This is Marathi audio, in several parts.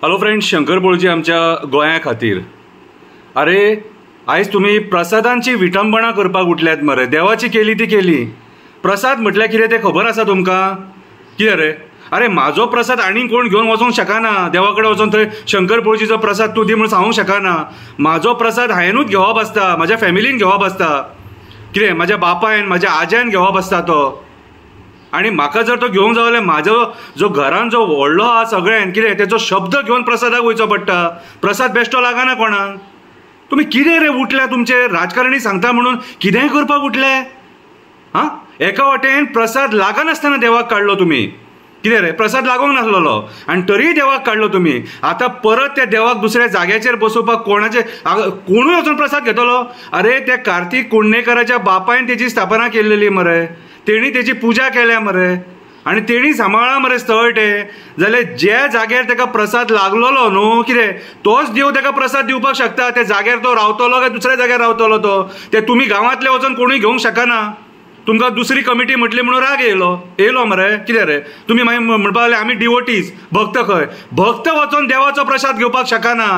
हॅलो फ्रेंड्स, शंकर बोळजी आमच्या गोंया खातीर. अरे आयज तुम्ही प्रसादांची विटंबना करपाक उठल्यात मरे. देवाची केली ती केली. प्रसाद म्हटल्यार कितें तें खबर आसा तुमकां? कितें रे? अरे म्हाजो प्रसाद आनी कोण घेवन वचोंक शकना. देवा कडेन वचोन थंय शंकर बोळजीचो प्रसाद तूं दी म्हणून सांगूंक शकना. म्हाजो प्रसाद हांवेनूच घेवप आसता, म्हाज्या फॅमिलीन घेवप आसता. कितें म्हाज्या बापायन म्हाज्या आज्यान घेवप आसता तो. आणि म्हाका जर तो घेवंक जाय जाल्यार म्हाजो जो घरान जो व्हडलो आहा सगळ्यान कितें तेजो शब्द घेवन प्रसादाक वयचो पडटा. प्रसाद बेश्टो लागना कोणाक. तुमी कितें रे उठल्या तुमचे राजकारणी सांगता म्हणून कितेंय करपाक उठले? हां, एका वाटेन प्रसाद लागनासतना देवाक काडलो तुमी. कितें रे? प्रसाद लागोंक नासलोलो आनी तरी देवाक काडलो तुमी. आतां परत त्या देवाक दुसऱ्या जाग्याचेर बसोवपाक कोणूय वचून प्रसाद घेतलो? अरे त्या कार्तिक कुंडणेकराच्या बापायन तेजी स्थापना केल्लेली मरे. तेणी तेजी पुजा केल्या मरे आनी तेणी सांबाळ्ळा मरे स्थळ तें. जाल्यार ज्या जाग्यार तेका प्रसाद लागलोलो न्हू, कितें तोच देव तेका प्रसाद दिवपाक शकता. त्या जाग्यार तो रावतलो काय दुसऱ्या जाग्यार रावतलो तो ते तुमी गांवांतले वचून कोणूय घेवंक शकना. तुमकां दुसरी कमिटी म्हटली म्हणून राग येयलो मरे. कितें रे? तुमी मागीर म्हणपाक लागले आमी डिवोटीज. भक्त खंय? भक्त वचोन देवाचो प्रसाद घेवपाक शकना.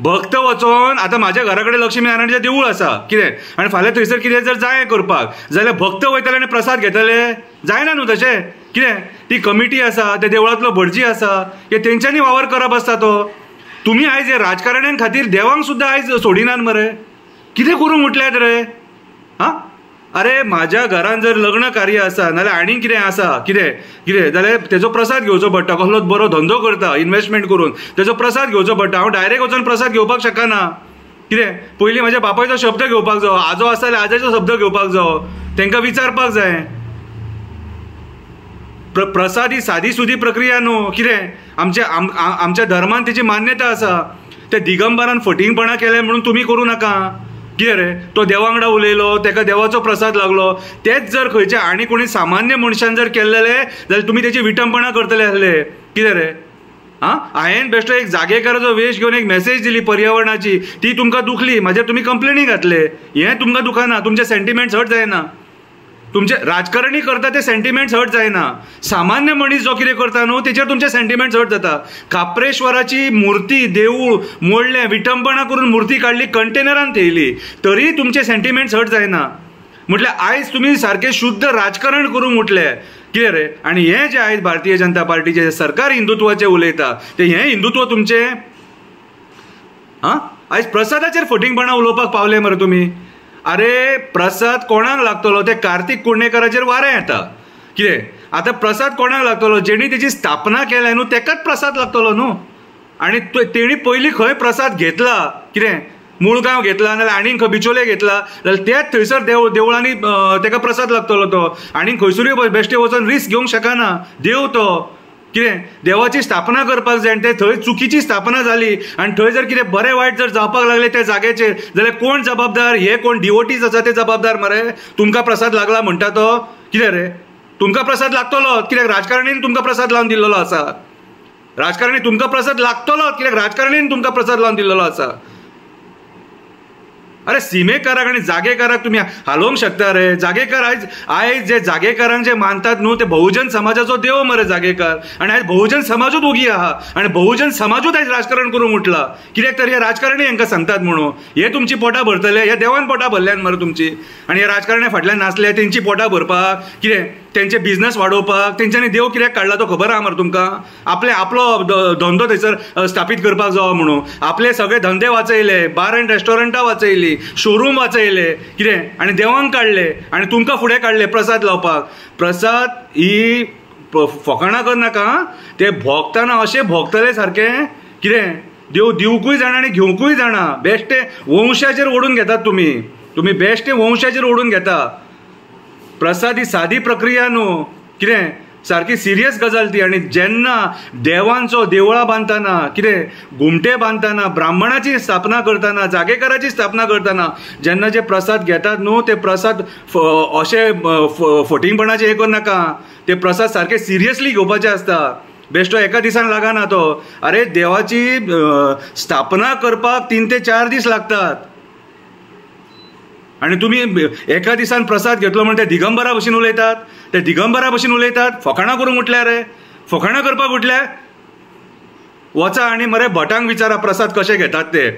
भक्त वचोन आतां म्हाज्या घरा कडेन लक्ष्मी नारायणाचें देवूळ आसा. कितें आनी फाल्यां थंयसर कितें जर जाय करपाक जाल्यार भक्त वयतले आनी प्रसाद घेतले? जायना न्हू तशें. कितें ती कमिटी आसा, त्या देवळांतलो भटजी आसा, हे तेंच्यांनी वावर करप आसता तो. तुमी आयज हे राजकारण्यां खातीर देवांक सुद्दां आयज सोडिनात मरे. कितें करूंक उठल्यात रे? हां, अरे म्हाज्या घरान जर लग्न कार्य आसा नाल्यार आनी कितें आसा कितें जाल्यार तेजो प्रसाद घेवचो पडटा. कसलो बरो धंदो करता इन्वेस्टमेंट करून तेजो प्रसाद घेवचो पडटा. हांव डायरेक्ट वचून प्रसाद घेवपाक शकना. कितें पयलीं म्हाज्या बापायचो शब्द घेवपाक जायो, आजो आसा जाल्यार आजाचो शब्द घेवपाक जायो, तेंकां विचारपाक जाय. प्रसाद ही सादी सुदी प्रक्रिया न्हू. कितें आमच्या धर्मान तेची मान्यता आसा. ते दिगंबरान फटिंगपणां केले म्हणून तुमी करूं नाका. कितें रे? तो देवांगडा उलयलो, तेका देवाचो प्रसाद लागलो. तेच जर खंयचे आनी कोणी सामान्य मनशान जर केल्लेले जाल्यार तुमी तेची विटंबना करतले आसले. कितें रे? हां, हांवें बेश्टो एक जागेकाराचो वेश घेवन एक मेसेज दिली पर्यावरणाची, ती तुमकां दुखली, म्हाजेर तुमी कंप्लेनी घातले. हें तुमकां दुखना, तुमचे सेंटिमेंट्स हर्ट जायना. तुमचे राजकारणी करता ते सेंटिमेंट्स हर्ट जायना. सामान्य मनीस जो कितें करता न्हू तेचेर तुमचे सेंटिमेंट्स हर्ट जाता. काप्रेश्वराची मुर्ती देवूळ मोडलें, विटंबना करून मुर्ती काडली, कंटेनरान थेयली, तरी तुमचे सेंटिमेंट्स हर्ट जायना. म्हटल्यार आयज तुमी सारकें शुद्ध राजकारण करूंक उठले. कितें रे? आनी हें जें आयज भारतीय जनता पार्टीचे सरकार हिंदुत्वाचें उलयता तें हें हिंदुत्व तुमचें? हां, आयज प्रसादाचेर फटिंगपणां उलोवपाक पावले मरे तुमी. अरे प्रसाद कोणाक लागतलो? ते कार्तिक कुंडणेकराचेर वारें येता. कितें आतां प्रसाद कोणाक लागतलो? जेणी तेची स्थापना केल्या न्हू तेकाच प्रसाद लागतलो न्हू. आनी तेणी पयलीं खंय प्रसाद घेतला, कितें मुळगांव घेतला नाल्यार आनीक खंय बिचोले घेतला जाल्यार तेच थंयसर देवळांनी तेका प्रसाद लागतलो तो. आनी खंयसरूय बेश्टे वचोन रिस्क घेवंक शकना. देव तो कितें देवाची स्थापना करपाक जाय आनी ते थंय चुकीची स्थापना जाली आनी थंय जर कितें बरें वायट जर जावपाक लागले त्या जाग्याचेर जाल्यार कोण जबाबदार? हे कोण डिवोटीज आसा ते जबाबदार मरे. तुमकां प्रसाद लागला म्हणटा तो. कितें रे? तुमकां प्रसाद लागतलो कित्याक राजकारणीन तुमकां प्रसाद लावन दिल्लो आसा. राजकारणी तुमकां प्रसाद लागतलो कित्याक राजकारणीन तुमकां प्रसाद लावन दिल्लो आसा. अरे सीमेकाराक आनी जागेकाराक तुमी हालोवंक शकता रे? जागेकार आयज जे जागेकारांक जे मानतात न्हू ते बहुजन समाजाचो देव मरे जागेकार. आनी आयज बहुजन समाजूच ओगी आहा आनी बहुजन समाजूच आयज राजकारण करूंक उठला. कित्याक तर हे राजकारणी हांकां सांगतात म्हणून हे तुमची पोटां भरतले. हे देवान पोटां भरल्यान मरे तुमची. आनी हे राजकारण्या फाटल्यान नासले तेंची पोटां भरपाक, कितें तेंचे बिझनस वाडोवपाक तेंच्यांनी देव कित्याक काडला तो खबर आहा मरे तुमकां? आपलो धंदो थंयसर स्थापीत करपाक जावो म्हणून आपले सगळे धंदे वाचयले, बार एंड रेस्टॉरंटां वाचयली, शोरूम वाचयले, कितें आनी देवांक काडले आनी तुमकां फुडें काडले प्रसाद लावपाक. प्रसाद ही फकाणां करनाका. ते भोगतना अशें भोगतले सारकें. कितें देव दिवकूय जाणा आनी घेवंकूय जाणा. बेश्टे वंशाचेर ओडून घेतात तुमी बेश्टे वंशाचेर ओडून घेता. प्रसाद ही सादी प्रक्रिया न्हू. कितें सारकी सिरियस गजाल ती. आनी जेन्ना देवांचो देवळां बांदतना, कितें घुमटे बांदतना, ब्राह्मणाची स्थापना करतना, जागेकाराची स्थापना करतना जेन्ना जे प्रसाद घेतात न्हू ते प्रसाद अशे फटिंगपणाचे हे करनाका. ते प्रसाद सारके सिरियसली घेवपाचे आसता. बेश्टो एका दिसान लागना तो. अरे देवाची स्थापना करपाक 3 ते 4 दीस लागतात. आनी तुमी एका दिसान प्रसाद घेतलो म्हणून ते दिगंबरा भशेन उलयतात. ते दिगंबरा भशेन उलयतात. फकाणां करूंक उठल्या रे? फकाणां करपाक उठल्या? वचा आनी मरे भटांक विचारा प्रसाद कशे घेतात ते.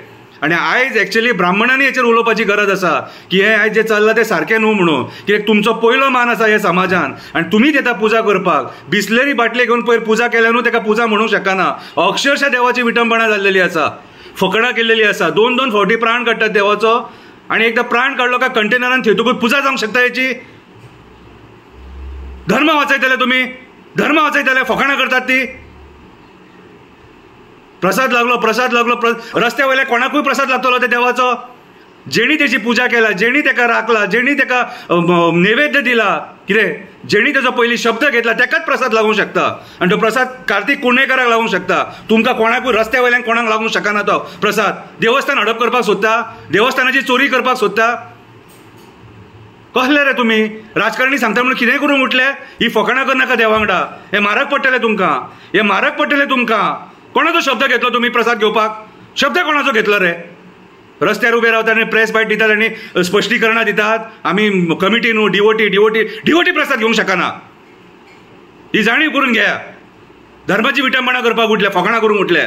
आनी आयज एक्चुअली ब्राह्मणांनी हेचेर उलोवपाची गरज आसा की हे आयज जे चल्लां तें सारकें न्हू म्हणून. कित्याक तुमचो पयलो मान आसा हे समाजान आनी तुमीच येता पुजा करपाक. बिस्लेरी बाटले घेवन पयर पुजा केल्या न्हू तेका पुजा म्हणूंक शकना. अक्षरशः देवाची विटंबना जाल्लेली आसा, फकाणां केल्लेली आसा. 2-2 फावटी प्राण काडटात देवाचो आनी एकदां प्राण काडलो काय कंटेनरान थेतूंकच पुजा जावंक शकता हेची. धर्म वाचयतले तुमी, धर्म वाचयतले, फकाणां करतात ती. प्रसाद लागलो रस्त्या वयल्या कोणाकूय प्रसाद लागतलो त्या देवाचो. जेणी तेची पुजा केला, जेणी तेका राखला, जेणी तेका नैवेद्य दिला, कितें जेणी तेजो पयलीं शब्द घेतला तेकाच प्रसाद लागूंक शकता. आनी तो प्रसाद कार्तिक कुंडेकाराक लागूंक शकता. तुमकां कोणाकूय रस्त्या वयल्यान कोणाक लागूंक शकना तो प्रसाद. देवस्थान हडप करपाक सोदता, देवस्थानाची चोरी करपाक सोदता. कसले रे तुमी? राजकारणी सांगता म्हणून कितेंय करून उठले. ही फकाणां करनाका देवा वांगडा. हे म्हारग पडटले तुमकां, हे म्हारग पडटले तुमकां. कोणाचो शब्द घेतलो तुमी प्रसाद घेवपाक? शब्द कोणाचो घेतलो रे? रस्त्यार उबे रावतात आनी प्रेस बायट दितात आनी स्पश्टीकरणां दितात. आमी कमिटी न्हू, डिवोटी प्रसाद घेवंक शकना. ही जाणीव करून घेया. धर्माची विटंबना करपाक उठले, फकाणां करूंक उठले.